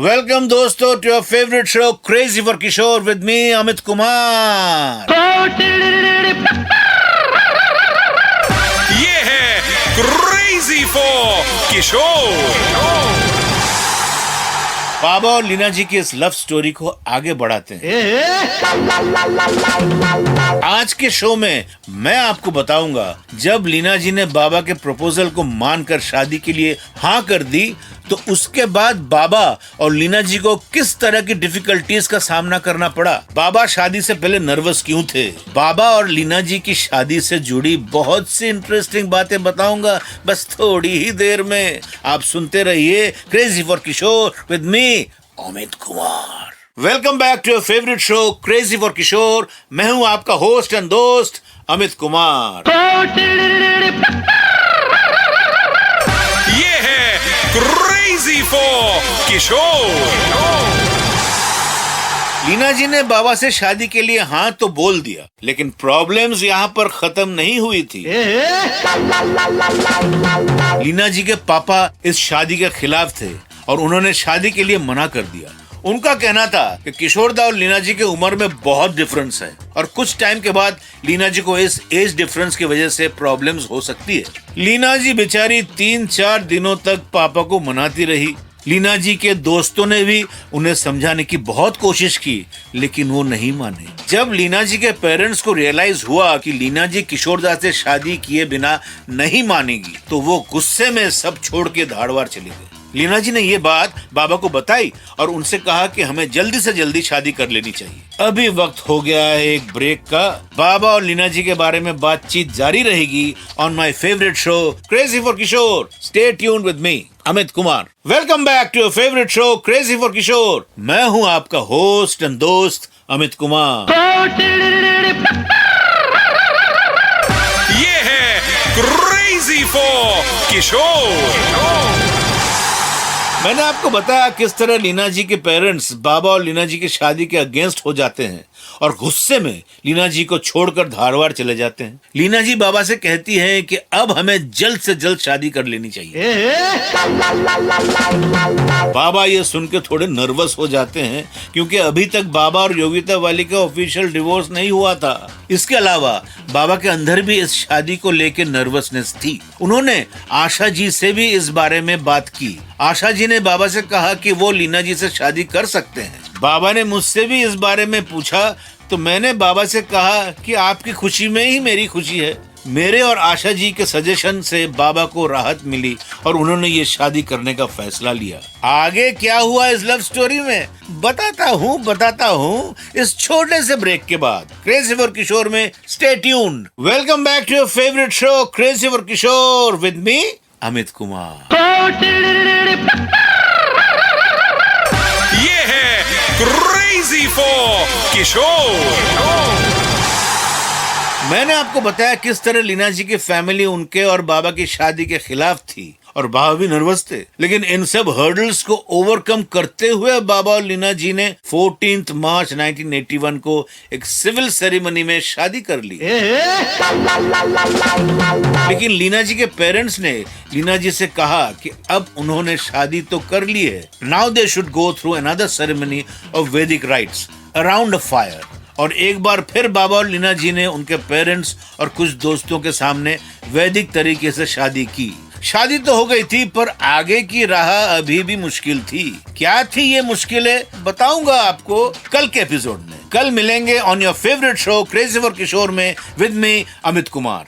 Welcome दोस्तों to your favourite show crazy for Kishore with me Amit Kumar. ये है क्रेजी फॉर किशोर। बाबा और लीना जी की इस लव स्टोरी को आगे बढ़ाते हैं। आज के शो में मैं आपको बताऊंगा जब लीना जी ने बाबा के प्रपोजल को मानकर शादी के लिए हाँ कर दी तो उसके बाद बाबा और लीना जी को किस तरह की डिफिकल्टीज का सामना करना पड़ा। बाबा शादी से पहले नर्वस क्यों थे। बाबा और लीना जी की शादी से जुड़ी बहुत सी इंटरेस्टिंग बातें बताऊंगा बस थोड़ी ही देर में। आप सुनते रहिए crazy for Kishore with me Amit Kumar. Welcome back to your favourite show crazy for Kishore. मैं हूं आपका होस्ट एंड दोस्त अमित कुमार। ये है क्रेजी फॉर किशोर। लीना जी ने बाबा से शादी के लिए हाँ तो बोल दिया, लेकिन प्रॉब्लम्स यहाँ पर खत्म नहीं हुई थी। लीना जी के पापा इस शादी के खिलाफ थे और उन्होंने शादी के लिए मना कर दिया। उनका कहना था कि किशोरदा और लीना जी के उम्र में बहुत डिफरेंस है और कुछ टाइम के बाद लीना जी को इस एज डिफरेंस की वजह से प्रॉब्लम्स हो सकती है। लीना जी बेचारी 3-4 दिनों तक पापा को मनाती रही। लीना जी के दोस्तों ने भी उन्हें समझाने की बहुत कोशिश की, लेकिन वो नहीं माने। जब लीना जी के पेरेंट्स को रियलाइज हुआ कि लीना जी किशोरदा से शादी किए बिना नहीं मानेगी, तो वो गुस्से में सब छोड़ के धारवाड़ चले गए। लीना जी ने ये बात बाबा को बताई और उनसे कहा कि हमें जल्दी से जल्दी शादी कर लेनी चाहिए। अभी वक्त हो गया है एक ब्रेक का। बाबा और लीना जी के बारे में बातचीत जारी रहेगी on my favourite show crazy for Kishore. Stay tuned with me Amit Kumar. Welcome back to your favourite show crazy for Kishore. मैं हूँ आपका होस्ट एंड दोस्त अमित कुमार। ये है क्रेजी फॉर किशोर। मैंने आपको बताया किस तरह लीना जी के पेरेंट्स बाबा और लीना जी की शादी के अगेंस्ट हो जाते हैं और गुस्से में लीना जी को छोड़कर धारवाड़ चले जाते हैं। लीना जी बाबा से कहती हैं कि अब हमें जल्द से जल्द शादी कर लेनी चाहिए। बाबा ये सुन के थोड़े नर्वस हो जाते हैं क्योंकि अभी तक बाबा और योगिता वाली का ऑफिशियल डिवोर्स नहीं हुआ था। इसके अलावा बाबा के अंदर भी इस शादी को लेकर नर्वसनेस थी। उन्होंने आशा जी से भी इस बारे में बात की। आशा जी ने बाबा से कहा कि वो लीना जी से शादी कर सकते हैं। बाबा ने मुझसे भी इस बारे में पूछा तो मैंने बाबा से कहा कि आपकी खुशी में ही मेरी खुशी है। मेरे और आशा जी के सजेशन से बाबा को राहत मिली और उन्होंने ये शादी करने का फैसला लिया। आगे क्या हुआ इस लव स्टोरी में बताता हूँ इस छोटे से ब्रेक के बाद। क्रेजी फॉर किशोर में stay tuned. Welcome back to your favourite show crazy for Kishore with me Amit Kumar. ये है क्रेजी फॉर किशोर। मैंने आपको बताया किस तरह लीना जी की फैमिली उनके और बाबा की शादी के खिलाफ थी और बाबा भी नर्वस थे, लेकिन इन सब हर्डल्स को ओवरकम करते हुए बाबा और लीना जी ने 14 मार्च 1981 को एक सिविल सेरेमनी में शादी कर ली। लेकिन लीना जी के पेरेंट्स ने लीना जी से कहा कि अब उन्होंने शादी तो कर ली है, now they should go through another ceremony of वैदिक राइट्स अराउंड अ फायर। और एक बार फिर बाबा और लीना जी ने उनके पेरेंट्स और कुछ दोस्तों के सामने वैदिक तरीके से शादी की। शादी तो हो गई थी पर आगे की राह अभी भी मुश्किल थी। क्या थी ये मुश्किलें बताऊंगा आपको कल के एपिसोड में। कल मिलेंगे on your favourite show crazy for Kishore में विद मी अमित कुमार।